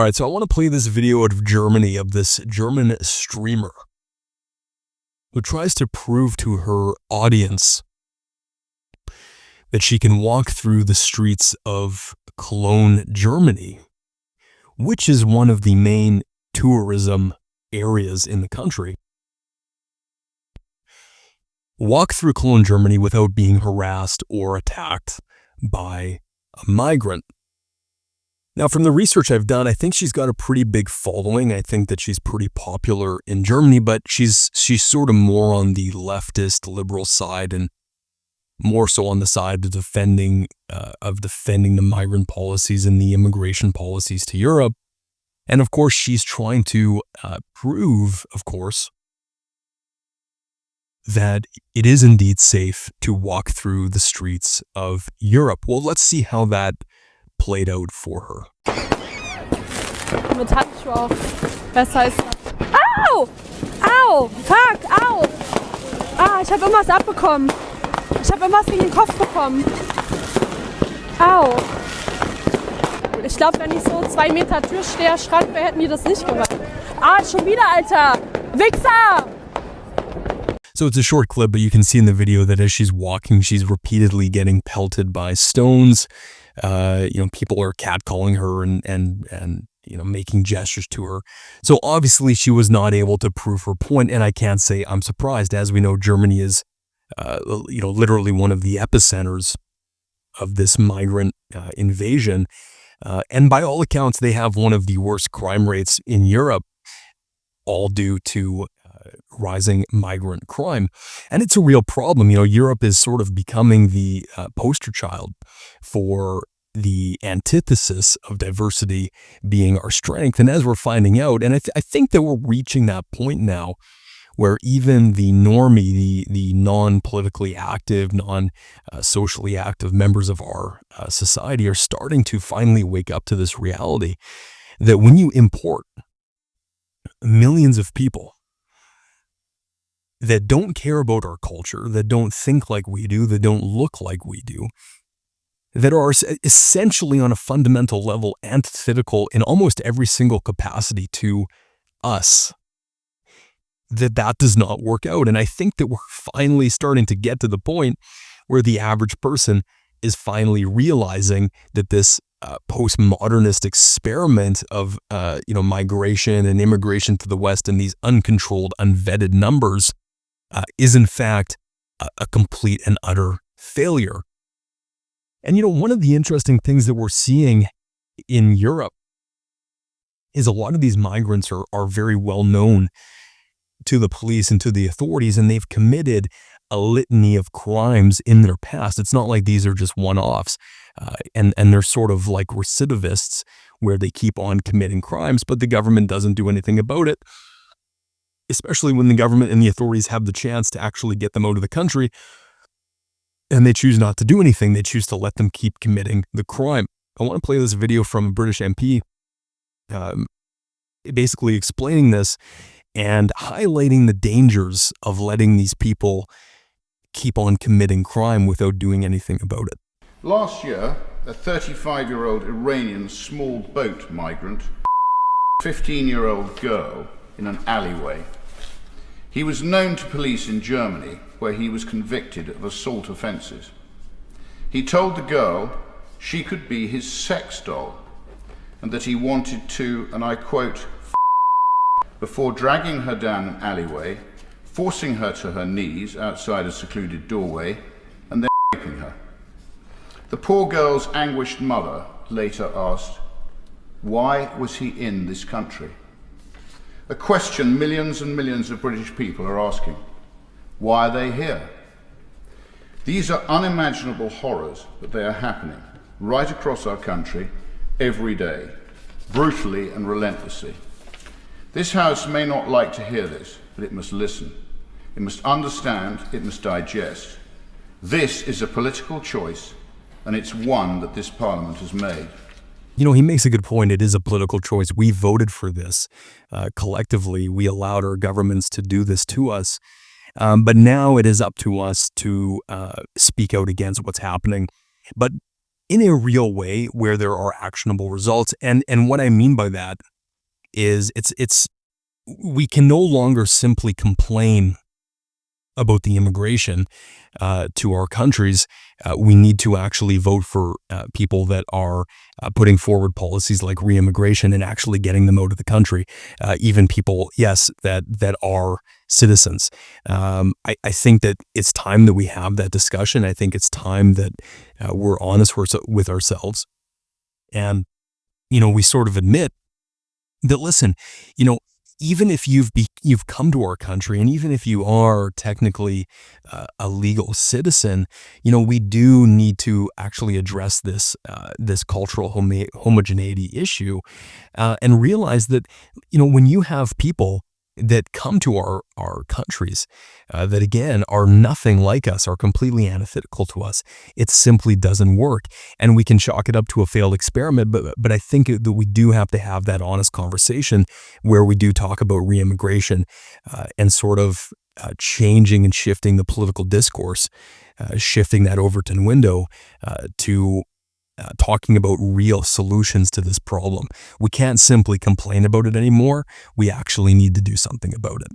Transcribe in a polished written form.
All right, so I want to play this video out of Germany of this German streamer who tries to prove to her audience that she can walk through the streets of Cologne, Germany, which is one of the main tourism areas in the country. Walk through Cologne, Germany without being harassed or attacked by a migrant. Now, from the research I've done, I think she's got a pretty big following. I think that she's pretty popular in Germany, but she's sort of more on the leftist, liberal side, and more so on the side of defending the migrant policies and the immigration policies to Europe. And of course, she's trying to prove, of course, that it is indeed safe to walk through the streets of Europe. Well, let's see how that played out for her. Mit Handschuhe auf. Was heißt das? Au! Au! Fuck! Au! Ah, ich habe irgendwas abbekommen. Ich habe irgendwas gegen den Kopf bekommen. Au! Ich glaube, wenn ich so 2 Meter Türsteher Schrank wäre, hätten die das nicht gemacht. Ah, schon wieder, Alter! Wichser! So it's a short clip, but you can see in the video that as she's walking, she's repeatedly getting pelted by stones. People are catcalling her and making gestures to her. So obviously she was not able to prove her point, and I can't say I'm surprised. As we know, Germany is, literally one of the epicenters of this migrant invasion. And by all accounts, they have one of the worst crime rates in Europe, all due to rising migrant crime. And it's a real problem. Europe is sort of becoming the poster child for the antithesis of diversity being our strength. And as we're finding out, and I think that we're reaching that point now where even the normie, the non-politically active, non-socially active members of our society are starting to finally wake up to this reality that when you import millions of people that don't care about our culture, that don't think like we do, that don't look like we do, that are essentially on a fundamental level antithetical in almost every single capacity to us, that does not work out. And I think that we're finally starting to get to the point where the average person is finally realizing that this postmodernist experiment of migration and immigration to the West and these uncontrolled, unvetted numbers is in fact a complete and utter failure. And one of the interesting things that we're seeing in Europe is a lot of these migrants are very well known to the police and to the authorities, and they've committed a litany of crimes in their past. It's not like these are just one-offs, and they're sort of like recidivists where they keep on committing crimes, but the government doesn't do anything about it, especially when the government and the authorities have the chance to actually get them out of the country, and they choose not to do anything. They choose to let them keep committing the crime. I want to play this video from a British MP basically explaining this and highlighting the dangers of letting these people keep on committing crime without doing anything about it. Last year, a 35-year-old Iranian small boat migrant, a 15-year-old girl in an alleyway. He was known to police in Germany, where he was convicted of assault offences. He told the girl she could be his sex doll and that he wanted to, and I quote, before dragging her down an alleyway, forcing her to her knees outside a secluded doorway, and then raping her. The poor girl's anguished mother later asked, why was he in this country? A question millions and millions of British people are asking. Why are they here? These are unimaginable horrors, but they are happening right across our country every day, brutally and relentlessly. This House may not like to hear this, but it must listen. It must understand, it must digest. This is a political choice, and it's one that this Parliament has made. He makes a good point. It is a political choice. We voted for this. Collectively, we allowed our governments to do this to us. But now it is up to us to speak out against what's happening. But in a real way where there are actionable results. And what I mean by that is we can no longer simply complain about the immigration to our countries. We need to actually vote for people that are putting forward policies like re-immigration and actually getting them out of the country. Even people, yes, that are citizens. I think that it's time that we have that discussion. I think it's time that we're honest with ourselves. And, we sort of admit that, listen, even if you've come to our country, and even if you are technically a legal citizen, we do need to actually address this cultural homogeneity issue, and realize that when you have people that come to our countries that again are nothing like us, are completely antithetical to us, it simply doesn't work, and we can chalk it up to a failed experiment. But I think that we do have to have that honest conversation where we do talk about re-immigration and sort of changing and shifting the political discourse, shifting that Overton window to talking about real solutions to this problem. We can't simply complain about it anymore. We actually need to do something about it.